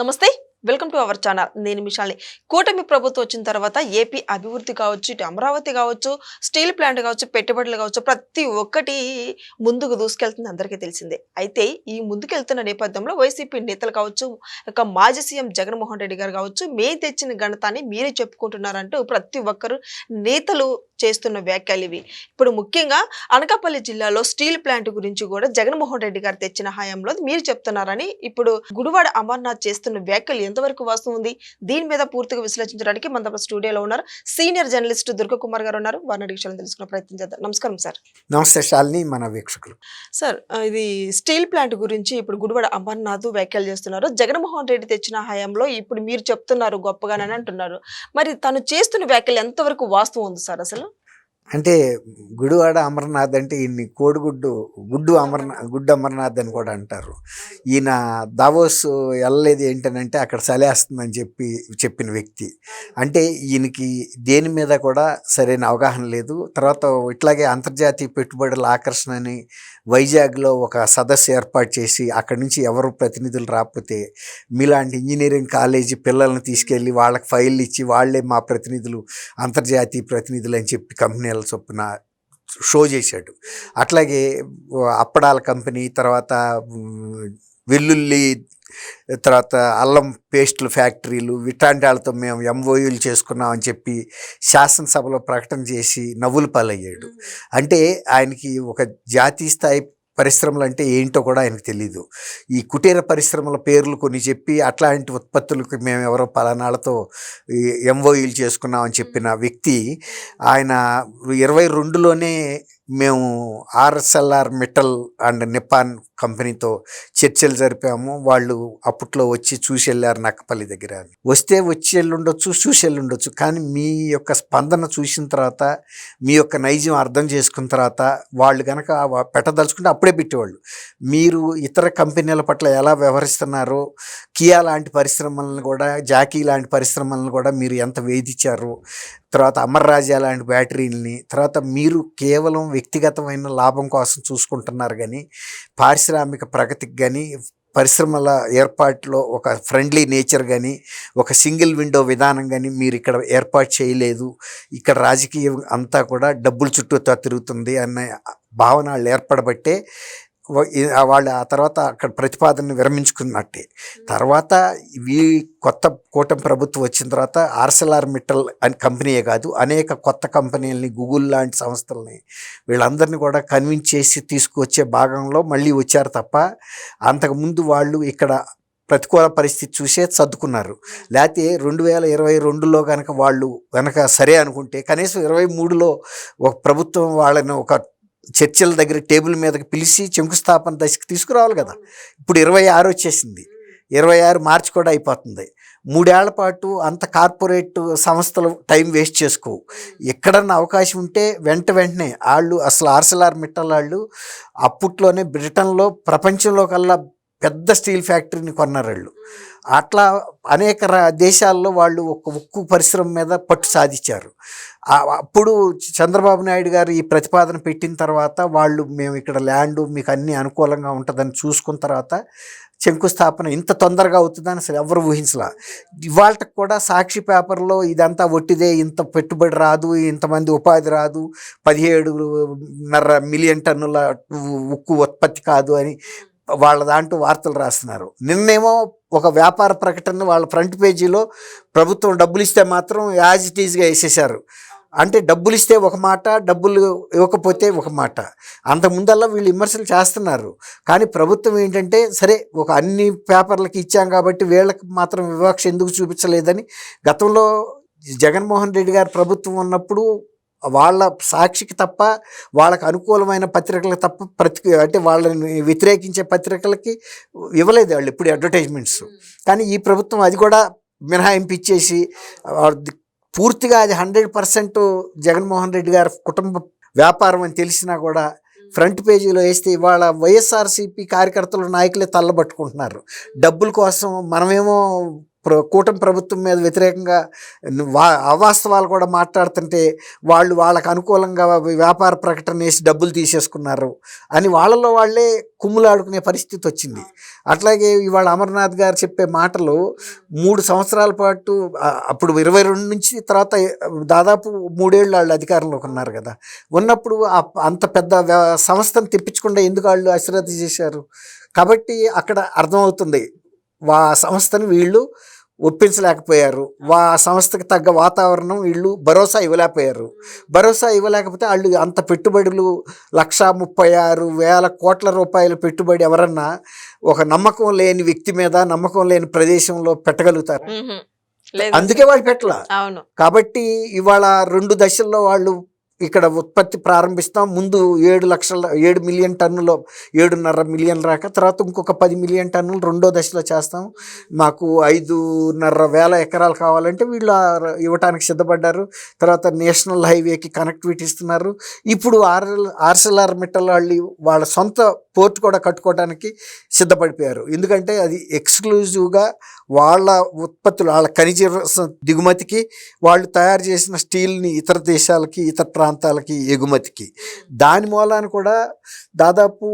నమస్తే. Welcome to our channel. నేను మిషాల్ని. కూటమి ప్రభుత్వం వచ్చిన తర్వాత ఏపీ అభివృద్ధి కావచ్చు, ఇటు అమరావతి కావచ్చు, స్టీల్ ప్లాంట్ కావచ్చు, పెట్టుబడులు కావచ్చు, ప్రతి ఒక్కటి ముందుకు దూసుకెళ్తుంది అందరికీ తెలిసిందే. అయితే ఈ ముందుకెళ్తున్న నేపథ్యంలో వైసీపీ నేతలు కావచ్చు, ఇక మాజీ సీఎం జగన్మోహన్ రెడ్డి గారు కావచ్చు, మేము తెచ్చిన ఘనతాన్ని మీరే చెప్పుకుంటున్నారంటూ ప్రతి ఒక్కరు నేతలు చేస్తున్న వ్యాఖ్యలు ఇవి. ఇప్పుడు ముఖ్యంగా అనకాపల్లి జిల్లాలో స్టీల్ ప్లాంట్ గురించి కూడా జగన్మోహన్ రెడ్డి గారు తెచ్చిన హయాంలో మీరు చెప్తున్నారని ఇప్పుడు గుడివాడ అమర్నాథ్ చేస్తున్న వ్యాఖ్యలు ఎంతవరకు వాస్తవం ఉంది, దీని మీద పూర్తిగా విశ్లేషించడానికి మన స్టూడియోలో ఉన్నారు సీనియర్ జర్నలిస్ట్ దుర్గకుమార్ గారు ఉన్నారు. వారిని విషయాలను తెలుసుకునే ప్రయత్నం చేద్దాం. నమస్కారం సార్. నమస్తే శాలిని, మన వీక్షకులు. సార్, ఇది స్టీల్ ప్లాంట్ గురించి ఇప్పుడు గుడివాడ అమర్నాథ్ వ్యాఖ్యలు చేస్తున్నారు. జగన్మోహన్ రెడ్డి తెచ్చిన హయాంలో ఇప్పుడు మీరు చెప్తున్నారు గొప్పగానని అంటున్నారు. మరి తను చేస్తున్న వ్యాఖ్యలు ఎంతవరకు వాస్తవం ఉంది సార్? అసలు అంటే గుడివాడ అమర్నాథ్ అంటే ఈయన్ని గుడ్డు అమర్నాథ్ అని కూడా అంటారు. ఈయన దావోస్ వెళ్ళలేదు ఏంటనంటే అక్కడ చలేస్తుందని చెప్పిన వ్యక్తి. అంటే ఈయనకి దేని మీద కూడా సరైన అవగాహన లేదు. తర్వాత ఇట్లాగే అంతర్జాతీయ పెట్టుబడుల ఆకర్షణ అని వైజాగ్లో ఒక సదస్సు ఏర్పాటు చేసి అక్కడి నుంచి ఎవరు ప్రతినిధులు రాకపోతే మీలాంటి ఇంజనీరింగ్ కాలేజీ పిల్లల్ని తీసుకెళ్ళి వాళ్ళకి ఫైళ్ళు ఇచ్చి వాళ్ళే మా ప్రతినిధులు, అంతర్జాతీయ ప్రతినిధులు అని చెప్పి కంపెనీల చొప్పున షో చేశాడు. అట్లాగే అప్పడాల కంపెనీ, తర్వాత వెల్లుల్లి, తర్వాత అల్లం పేస్టుల ఫ్యాక్టరీలు, ఇట్లాంటి వాళ్ళతో మేము ఎంఓయూలు చేసుకున్నామని చెప్పి శాసనసభలో ప్రకటన చేసి నవ్వుల పాలయ్యాడు. అంటే ఆయనకి ఒక జాతీయ స్థాయి పరిశ్రమలు అంటే ఏంటో కూడా ఆయనకు తెలీదు. ఈ కుటీర పరిశ్రమల పేర్లు కొన్ని చెప్పి అట్లాంటి ఉత్పత్తులకు మేము ఎవరో పలానాళ్ళతో ఎంఓయూలు చేసుకున్నామని చెప్పిన వ్యక్తి ఆయన 22లోనే మేము ఆర్ఎస్ఎల్ఆర్ మెటల్ అండ్ నిప్పాన్ కంపెనీతో చర్చలు జరిపాము. వాళ్ళు అప్పట్లో వచ్చి చూసి వెళ్ళారు నక్కపల్లి దగ్గర. వచ్చి వెళ్ళుండొచ్చు, చూసి వెళ్ళుండొచ్చు. కానీ మీ యొక్క స్పందన చూసిన తర్వాత, మీ యొక్క నైజం అర్థం చేసుకున్న తర్వాత వాళ్ళు కనుక పెట్టదలుచుకుంటే అప్పుడే పెట్టేవాళ్ళు. మీరు ఇతర కంపెనీల పట్ల ఎలా వ్యవహరిస్తున్నారో, కియా లాంటి పరిశ్రమలను కూడా, జాకీ లాంటి పరిశ్రమలను కూడా మీరు ఎంత వేధించారు, తర్వాత అమర్ రాజా లాంటి బ్యాటరీలని, తర్వాత మీరు కేవలం వ్యక్తిగతమైన లాభం కోసం చూసుకుంటున్నారు. కానీ పారిశ్రామిక ప్రగతికి కానీ, పరిశ్రమల ఏర్పాటులో ఒక ఫ్రెండ్లీ నేచర్ కానీ, ఒక సింగిల్ విండో విధానం కానీ మీరు ఇక్కడ ఏర్పాటు చేయలేదు. ఇక్కడ రాజకీయం అంతా కూడా డబ్బుల చుట్టూ తిరుగుతుంది అనే భావన వాళ్ళు ఏర్పడబట్టే వాళ్ళు ఆ తర్వాత అక్కడ ప్రతిపాదనను విరమించుకున్నట్టే. తర్వాత కొత్త కూటమి ప్రభుత్వం వచ్చిన తర్వాత ఆర్సెల్ఆర్ మిట్టల్ అని కంపెనీయే కాదు, అనేక కొత్త కంపెనీలని, గూగుల్ లాంటి సంస్థలని, వీళ్ళందరినీ కూడా కన్విన్స్ చేసి తీసుకువచ్చే భాగంలో మళ్ళీ వచ్చారు తప్ప అంతకుముందు వాళ్ళు ఇక్కడ ప్రతికూల పరిస్థితి చూసే సర్దుకున్నారు. లేకపోతే 2022లో కనుక సరే అనుకుంటే కనీసం 23లో ఒక ప్రభుత్వం వాళ్ళని ఒక చర్చల దగ్గర టేబుల్ మీదకి పిలిచి శంకుస్థాపన దశకి తీసుకురావాలి కదా. ఇప్పుడు 26 వచ్చేసింది, 26 మార్చి కూడా అయిపోతుంది. 3 ఏళ్ల పాటు అంత కార్పొరేట్ సంస్థలు టైం వేస్ట్ చేసుకోవు. ఎక్కడన్నా అవకాశం ఉంటే వెంటనే వాళ్ళు అసలు ఆర్సెల్ఆర్ మిట్టల్ వాళ్ళు అప్పట్లోనే బ్రిటన్లో ప్రపంచంలో కల్లా పెద్ద స్టీల్ ఫ్యాక్టరీని కొన్నారు వాళ్ళు. అట్లా అనేక దేశాల్లో వాళ్ళు ఒక ఉక్కు పరిశ్రమ మీద పట్టు సాధించారు. అప్పుడు చంద్రబాబు నాయుడు గారు ఈ ప్రతిపాదన పెట్టిన తర్వాత వాళ్ళు మేము ఇక్కడ ల్యాండ్ మీకు అన్నీ అనుకూలంగా ఉంటుందని చూసుకున్న తర్వాత శంకుస్థాపన ఇంత తొందరగా అవుతుందని అసలు ఎవరు ఊహించలా. ఇవాళకి కూడా సాక్షి పేపర్లో ఇదంతా ఒట్టిదే, ఇంత పెట్టుబడి రాదు, ఇంతమంది ఉపాధి రాదు, 17.5 మిలియన్ టన్నుల ఉక్కు ఉత్పత్తి కాదు అని వాళ్ళ దాంట్లో వార్తలు రాస్తున్నారు. నిన్నేమో ఒక వ్యాపార ప్రకటన వాళ్ళ ఫ్రంట్ పేజీలో ప్రభుత్వం డబ్బులు ఇస్తే మాత్రం యాజ్ ఇట్ ఈజ్గా వేసేసారు. అంటే డబ్బులు ఇస్తే ఒక మాట, డబ్బులు ఇవ్వకపోతే ఒక మాట. అంతకుముందల్లా వీళ్ళు విమర్శలు చేస్తున్నారు. కానీ ప్రభుత్వం ఏంటంటే సరే ఒక అన్ని పేపర్లకి ఇచ్చాం కాబట్టి వీళ్ళకి మాత్రం వివక్ష ఎందుకు చూపించలేదని గతంలో జగన్మోహన్ రెడ్డి గారు ప్రభుత్వం ఉన్నప్పుడు వాళ్ళ సాక్షికి తప్ప, వాళ్ళకు అనుకూలమైన పత్రికలకు తప్ప అంటే వాళ్ళని వ్యతిరేకించే పత్రికలకి ఇవ్వలేదు వాళ్ళు ఎప్పుడు అడ్వర్టైజ్మెంట్స్. కానీ ఈ ప్రభుత్వం అది కూడా మినహాయింపు ఇచ్చేసి పూర్తిగా అది 100% జగన్మోహన్ రెడ్డి గారి కుటుంబ వ్యాపారం అని తెలిసినా కూడా ఫ్రంట్ పేజీలో వేస్తే ఇవాళ వైఎస్ఆర్సీపీ కార్యకర్తలు, నాయకులే తల్లబట్టుకుంటున్నారు. డబ్బుల కోసం మనమేమో కూటమి ప్రభుత్వం మీద వ్యతిరేకంగా అవాస్తవాలు కూడా మాట్లాడుతుంటే వాళ్ళకు అనుకూలంగా వ్యాపార ప్రకటన వేసి డబ్బులు తీసేసుకున్నారు అని వాళ్ళలో వాళ్ళే కుమ్ములాడుకునే పరిస్థితి వచ్చింది. అట్లాగే ఇవాళ అమర్నాథ్ గారు చెప్పే మాటలు 3 సంవత్సరాల పాటు అప్పుడు 22 నుంచి తర్వాత దాదాపు 3 ఏళ్ళు వాళ్ళు అధికారంలోకి ఉన్నారు కదా, ఉన్నప్పుడు అంత పెద్ద సంస్థను తెప్పించకుండా ఎందుకు వాళ్ళు అశ్రద్ధ చేశారు? కాబట్టి అక్కడ అర్థమవుతుంది సంస్థను వీళ్ళు ఒప్పించలేకపోయారు, సంస్థకి తగ్గ వాతావరణం వీళ్ళు భరోసా ఇవ్వలేకపోతే వాళ్ళు అంత పెట్టుబడులు 1,36,000 కోట్ల రూపాయల పెట్టుబడి ఎవరన్నా ఒక నమ్మకం లేని వ్యక్తి మీద నమ్మకం లేని ప్రదేశంలో పెట్టగలుగుతారు? అందుకే వాళ్ళు పెట్టలా. కాబట్టి ఇవాళ 2 దశల్లో వాళ్ళు ఇక్కడ ఉత్పత్తి ప్రారంభిస్తాం. ముందు 7 మిలియన్ టన్నులు 7.5 మిలియన్ రాక తర్వాత ఇంకొక 10 మిలియన్ టన్నులు రెండో దశలో చేస్తాం, మాకు 5.5 ఎకరాలు కావాలంటే వీళ్ళు ఇవ్వటానికి సిద్ధపడ్డారు. తర్వాత నేషనల్ హైవేకి కనెక్టివిటీ ఇస్తున్నారు. ఇప్పుడు ఆర్సెల్ఆర్ మిట్టల్ వాళ్ళ సొంత పోర్ట్ కూడా కట్టుకోవడానికి సిద్ధపడిపోయారు. ఎందుకంటే అది ఎక్స్క్లూజివ్గా వాళ్ళ ఉత్పత్తులు, వాళ్ళ ఖనిజ దిగుమతికి, వాళ్ళు తయారు చేసిన స్టీల్ని ఇతర దేశాలకి ఇతర ప్రాంతాలకి ఎగుమతికి. దాని మూలాన కూడా దాదాపు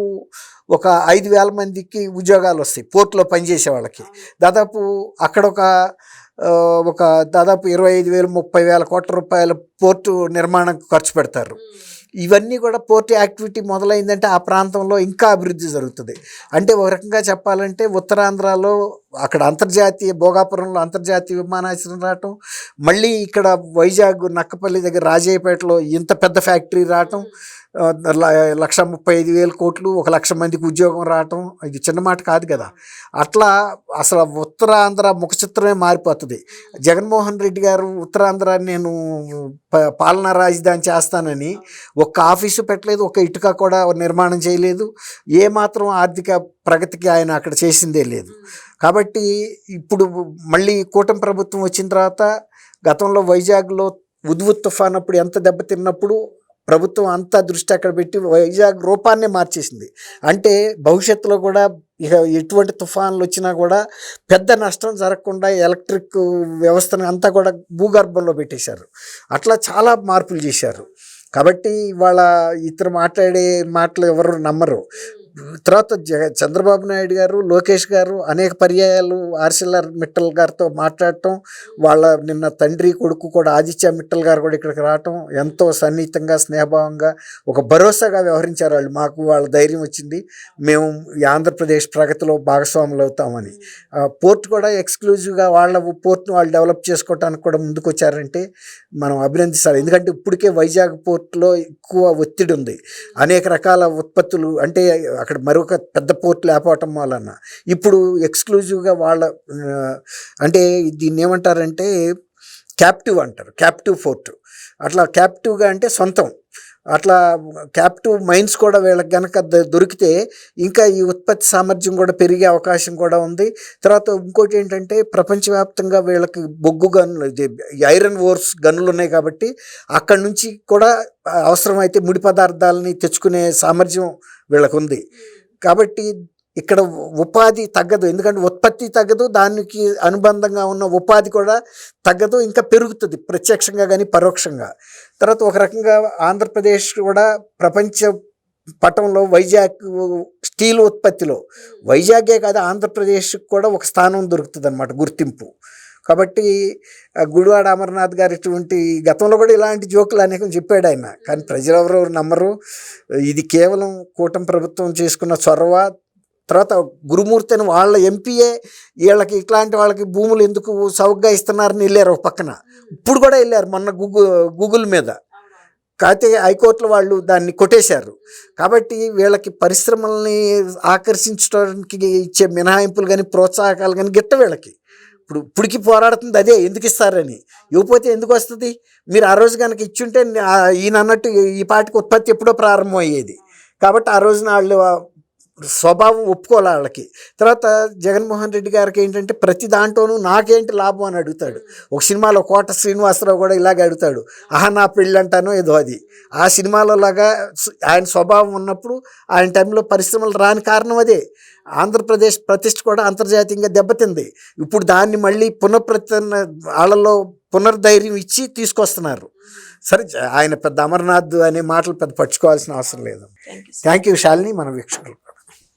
ఒక 5,000 మందికి ఉద్యోగాలు వస్తాయి పోర్టులో పనిచేసే వాళ్ళకి. దాదాపు అక్కడ ఒక దాదాపు 25,000 30,000 కోట్ల రూపాయల పోర్టు నిర్మాణం ఖర్చు పెడతారు. ఇవన్నీ కూడా పోర్ట్ యాక్టివిటీ మొదలైందంటే ఆ ప్రాంతంలో ఇంకా అభివృద్ధి జరుగుతుంది. అంటే ఒక రకంగా చెప్పాలంటే ఉత్తరాంధ్రలో అక్కడ భోగాపురంలో అంతర్జాతీయ విమానాశ్రయం రావటం, మళ్ళీ ఇక్కడ వైజాగ్ నక్కపల్లి దగ్గర రాజయ్యపేటలో ఇంత పెద్ద ఫ్యాక్టరీ రావటం, 1,35,000 కోట్లు 1,00,000 మందికి ఉద్యోగం రావటం, ఇది చిన్న మాట కాదు కదా. అట్లా అసలు ఉత్తరాంధ్ర ముఖ చిత్రమే మారిపోతుంది. జగన్మోహన్ రెడ్డి గారు ఉత్తరాంధ్ర నేను పాలనా రాజధాని చేస్తానని ఒక్క ఆఫీసు పెట్టలేదు, ఒక ఇటుక కూడా నిర్మాణం చేయలేదు, ఏమాత్రం ఆర్థిక ప్రగతికి ఆయన అక్కడ చేసిందే లేదు. కాబట్టి ఇప్పుడు మళ్ళీ కూటమి ప్రభుత్వం వచ్చిన తర్వాత గతంలో వైజాగ్లో ఉద్భుత్ తుఫాన్ అప్పుడు ఎంత దెబ్బతిన్నప్పుడు ప్రభుత్వం అంతా దృష్టి అక్కడ పెట్టి వైజాగ్ రూపాన్నే మార్చేసింది. అంటే భవిష్యత్తులో కూడా ఇక ఎటువంటి తుఫాన్లు వచ్చినా కూడా పెద్ద నష్టం జరగకుండా ఎలక్ట్రిక్ వ్యవస్థను అంతా కూడా భూగర్భంలో పెట్టేశారు. అట్లా చాలా మార్పులు చేశారు. కాబట్టి ఇవాళ ఇతరు మాట్లాడే మాటలు ఎవరు నమ్మరు. తర్వాత చంద్రబాబు నాయుడు గారు, లోకేష్ గారు అనేక పర్యాయాలు ఆర్సెల్ఆర్ మిట్టల్ గారితో మాట్లాడటం, వాళ్ళ నిన్న తండ్రి కొడుకు కూడా ఆదిత్య మిట్టల్ గారు కూడా ఇక్కడికి రావటం, ఎంతో సన్నిహితంగా స్నేహభావంగా ఒక భరోసాగా వ్యవహరించారు. వాళ్ళు మాకు వాళ్ళ ధైర్యం వచ్చింది, మేము ఈ ఆంధ్రప్రదేశ్ ప్రగతిలో భాగస్వాములు అవుతామని. పోర్ట్ కూడా ఎక్స్క్లూజివ్గా వాళ్ళ పోర్ట్ను వాళ్ళు డెవలప్ చేసుకోవడానికి కూడా ముందుకు వచ్చారంటే మనం అభినందిస్తారు. ఎందుకంటే ఇప్పటికే వైజాగ్ పోర్ట్లో ఎక్కువ ఒత్తిడి ఉంది, అనేక రకాల ఉత్పత్తులు, అంటే అక్కడ మరొక పెద్ద పోర్ట్ లేకపోవటం వలన ఇప్పుడు ఎక్స్క్లూజివ్గా అంటే దీన్ని ఏమంటారంటే క్యాప్టివ్ అంటారు, క్యాప్టివ్ పోర్ట్. అట్లా క్యాప్టివ్గా అంటే సొంతం, అట్లా క్యాప్టివ్ మైన్స్ కూడా వీళ్ళకి కనుక దొరికితే ఇంకా ఈ ఉత్పత్తి సామర్థ్యం కూడా పెరిగే అవకాశం కూడా ఉంది. తర్వాత ఇంకోటి ఏంటంటే ప్రపంచవ్యాప్తంగా వీళ్ళకి బొగ్గు గనులు, ఐరన్ ఓర్స్ గనులు ఉన్నాయి కాబట్టి అక్కడి నుంచి కూడా అవసరమైతే ముడి పదార్థాలని తెచ్చుకునే సామర్థ్యం వీళ్ళకు ఉంది. కాబట్టి ఇక్కడ ఉపాధి తగ్గదు, ఎందుకంటే ఉత్పత్తి తగ్గదు, దానికి అనుబంధంగా ఉన్న ఉపాధి కూడా తగ్గదు, ఇంకా పెరుగుతుంది ప్రత్యక్షంగా కానీ పరోక్షంగా. తర్వాత ఒక రకంగా ఆంధ్రప్రదేశ్ కూడా ప్రపంచ పటంలో వైజాగ్ స్టీల్ ఉత్పత్తిలో వైజాగే కాదు ఆంధ్రప్రదేశ్కి కూడా ఒక స్థానం దొరుకుతుంది అన్నమాట, గుర్తింపు. కాబట్టి గుడివాడ అమర్నాథ్ గారు ఇటువంటి గతంలో కూడా ఇలాంటి జోకులు అనేకం చెప్పాడు ఆయన, కానీ ప్రజలెవరు నమ్మరు. ఇది కేవలం కూటమి ప్రభుత్వం చేసుకున్న చొరవ. తర్వాత గురుమూర్తి అని వాళ్ళ ఎంపీఏ వీళ్ళకి ఇట్లాంటి వాళ్ళకి భూములు ఎందుకు సౌకగా ఇస్తున్నారని వెళ్ళారు ఒక పక్కన, ఇప్పుడు కూడా వెళ్ళారు మొన్న గూగుల్ మీద, కాకపోతే హైకోర్టులో వాళ్ళు దాన్ని కొట్టేశారు. కాబట్టి వీళ్ళకి పరిశ్రమల్ని ఆకర్షించడానికి ఇచ్చే మినహాయింపులు కానీ ప్రోత్సాహకాలు కానీ గిట్ట వీళ్ళకి ఇప్పటికి పోరాడుతుంది అదే, ఎందుకు ఇస్తారని. ఇవ్వకపోతే ఎందుకు వస్తుంది? మీరు ఆ రోజు కనుక ఇచ్చుంటే ఈయన అన్నట్టు ఈ పాటికి ఉత్పత్తి ఎప్పుడో ప్రారంభం అయ్యేది. కాబట్టి ఆ రోజున వాళ్ళు స్వభావం ఒప్పుకోలే వాళ్ళకి. తర్వాత జగన్మోహన్ రెడ్డి గారికి ఏంటంటే ప్రతి దాంట్లోనూ నాకేంటి లాభం అని అడుగుతాడు. ఒక సినిమాలో కోట శ్రీనివాసరావు కూడా ఇలాగే అడుగుతాడు, ఆహా నా పెళ్ళి అంటానో ఏదో అది. ఆ సినిమాలో లాగా ఆయన స్వభావం ఉన్నప్పుడు ఆయన టైంలో పరిశ్రమలు రాని కారణం అదే. ఆంధ్రప్రదేశ్ ప్రతిష్ఠ కూడా అంతర్జాతీయంగా దెబ్బతింది. ఇప్పుడు దాన్ని మళ్ళీ వాళ్ళలో పునర్ధైర్యం ఇచ్చి తీసుకొస్తున్నారు. సరే ఆయన పెద్ద అమర్నాథ్ అనే మాటలు పెద్ద పట్టుకోవాల్సిన అవసరం లేదు. Thank you. Thank you Shalini, మన వీక్షకులు.